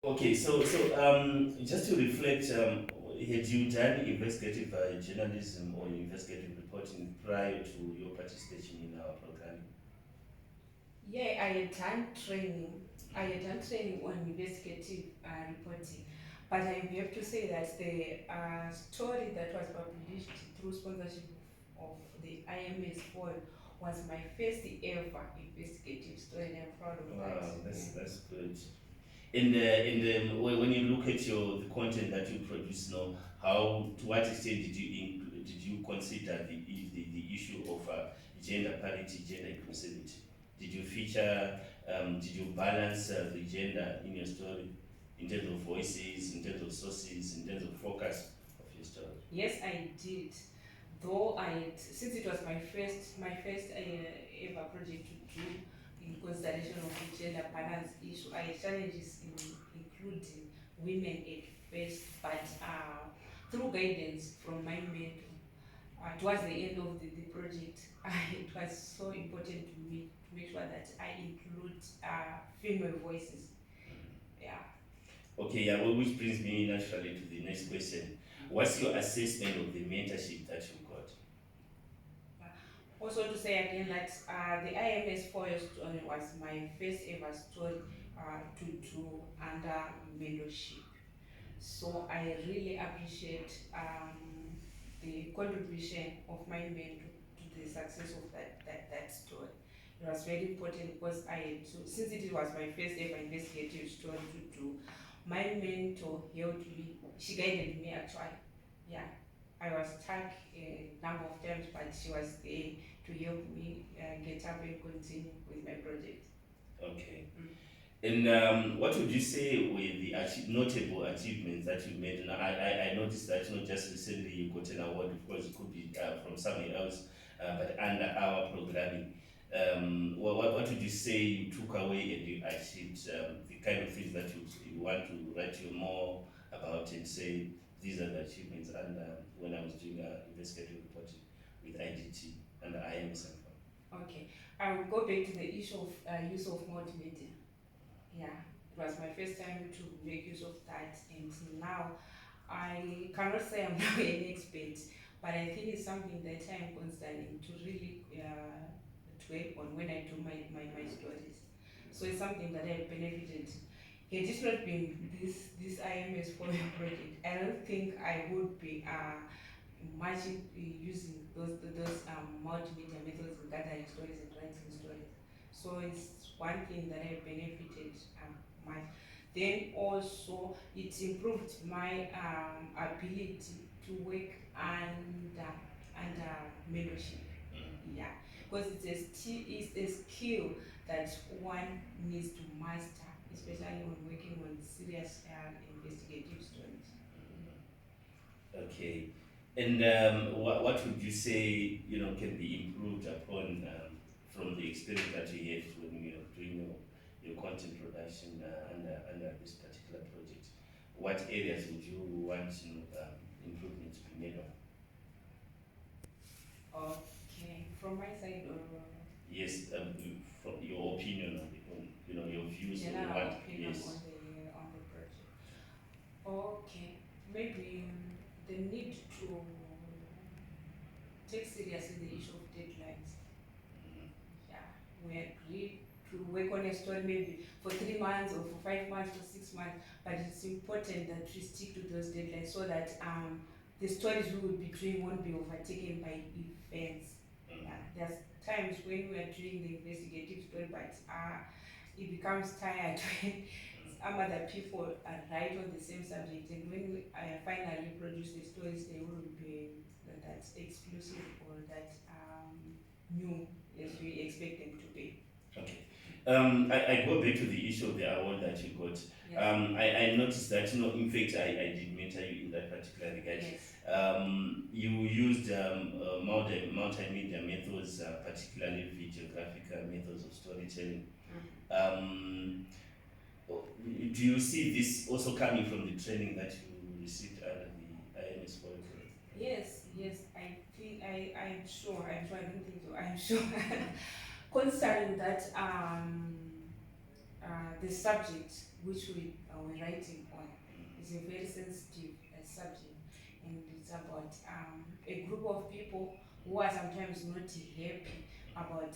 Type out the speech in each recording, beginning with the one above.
Okay, just to reflect, had you done investigative journalism or investigative reporting prior to your participation in our program? Yeah, I had done training. I had done training on investigative reporting, but I have to say that the story that was published through sponsorship of the IMS Foil was my first ever investigative story, and I'm proud of that. Wow, Yeah. that's good. When you look at the content that you produce now, how to what extent did you consider the issue of gender parity, gender inclusivity? Did you feature did you balance the gender in your story in terms of voices, in terms of sources, in terms of focus of your story? Yes, I did. Though since it was my first ever project to do in consideration of the gender balance issue, I had challenges in including women at first, but through guidance from my mentor, towards the end of the project, it was so important to me to make sure that I include female voices. Yeah. Okay, yeah, which brings me naturally to the next question. What's your assessment of the mentorship that you got? Also to say again that the IMS Foil story was my first ever story to do under mentorship. So I really appreciate the contribution of my mentor to the success of that story. It was very important because I had to, since it was my first ever investigative story to do, my mentor helped me. She guided me actually. Yeah, I was stuck a number of times, but she was there to help me get up and continue with my project. Okay. Mm. And what would you say were the notable achievements that you made? And I noticed that not just recently you got an award, of course, it could be from somewhere else, but under our programming. What would you say you took away and you achieved, the kind of things that you want to write you more about and say, these are the achievements and when I was doing investigative reporting with IDT and IMS and Okay, I will go back to the issue of use of multimedia. Yeah, it was my first time to make use of that, and now I cannot say I'm now an expert, but I think it's something that I'm considering to really dwell on when I do my stories. So it's something that I've benefited. Had it not been this IMS for the project, I don't think I would be much using those multimedia methods in gathering stories and writing stories. So it's one thing that I benefited much. Then also it improved my ability to work under mentorship. Yeah, because it's a skill that one needs to master, especially when working on serious investigative stories. Okay. And what would you say can be improved upon from the experience that you had when you're doing your content production under this particular project? What areas would you want improvement to be made on? Okay, from my side or Yes, from your opinion on your views on general what? opinion Yes. on the project. Okay, maybe the need to take seriously the issue of deadlines. Yeah, we agree to work on a story maybe for 3 months or for 5 months or 6 months, but it's important that we stick to those deadlines so that the stories we will be doing won't be overtaken by events. Yeah, there's times when we are doing the investigative story, but it becomes tired when some other people are right on the same subject, and when we finally produce the stories, they wouldn't be that exclusive or that new as we expect them to be. Okay. I go back to the issue of the award that you got. Yes. I noticed that, in fact, I did mentor you in that particular regard. Yes. You used multimedia methods, particularly videographic methods of storytelling. Um, do you see this also coming from the training that you received under the IMS program? Yes, yes, I'm sure, I don't think so, I'm sure. Concerning that the subject which we were writing on. It's a very sensitive subject, and it's about a group of people who are sometimes not happy about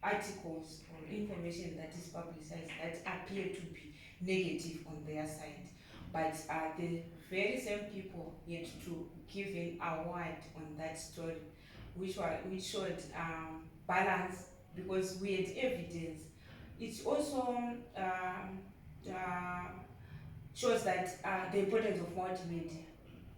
articles or information that is publicized that appear to be negative on their side. But the very same people yet to give an award on that story, which showed balance because we had evidence. It also uh, shows that the importance of multimedia.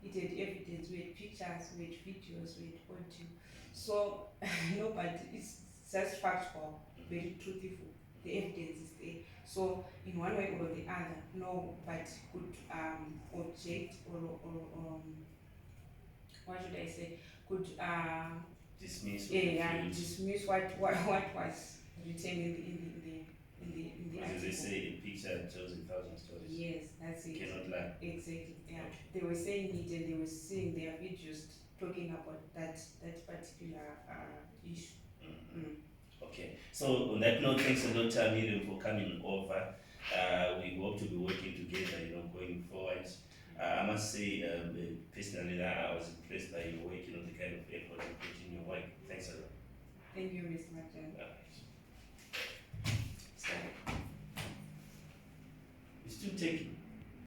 It had evidence, we had pictures, we had videos, we had audio. So no, but it's just factual, very truthful. The evidence is there. So in one way or the other, nobody could object or what should I say, could Dismiss or yeah, refute. dismiss what was written in the Because as they article. say, a picture tells 1,000 stories. Yes, that's it. Cannot lie. Exactly. Yeah. Okay. They were saying it and they were seeing their videos talking about that particular issue. Okay. So on that note, thanks a lot, Miriam, for coming over. We hope to be working together, going forward. I must say, personally, that I was impressed by your work, the kind of effort you put in your work. Thanks a lot. Thank you, Ms. Martin. It's still taking.